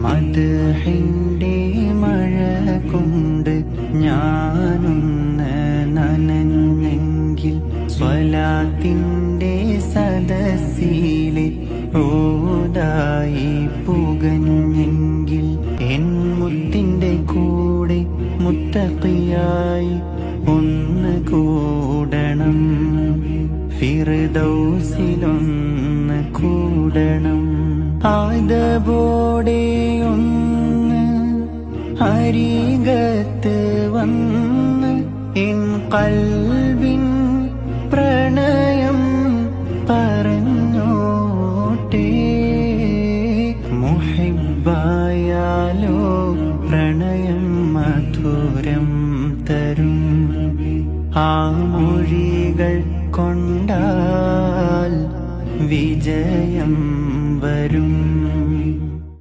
മദ്ഹിന്റെ മഴ കൊണ്ട് ഞാനൊന്ന് നനഞ്ഞെങ്കിൽ, സ്വലാത്തിന്റെ സദസ്സിലെ ഓതായി പുകഞ്ഞെങ്കിൽ, എൻ മുത്തിന്റെ കൂടെ മുത്തഖിയായി ഒന്ന് കൂടണം, ഫിർദൗസിലൊന്ന് കൂടണം. ആദബോടെ ഒന്ന് അരികത്ത് വന്ന് എൻ ഖൽബിൻ പ്രണയം പറഞ്ഞോട്ടെ. മുഹിബ്ബായാലോ പ്രണയം മധുരം തരും, ആ മൊഴികൾ കൊണ്ടാൽ വിജയം വരും.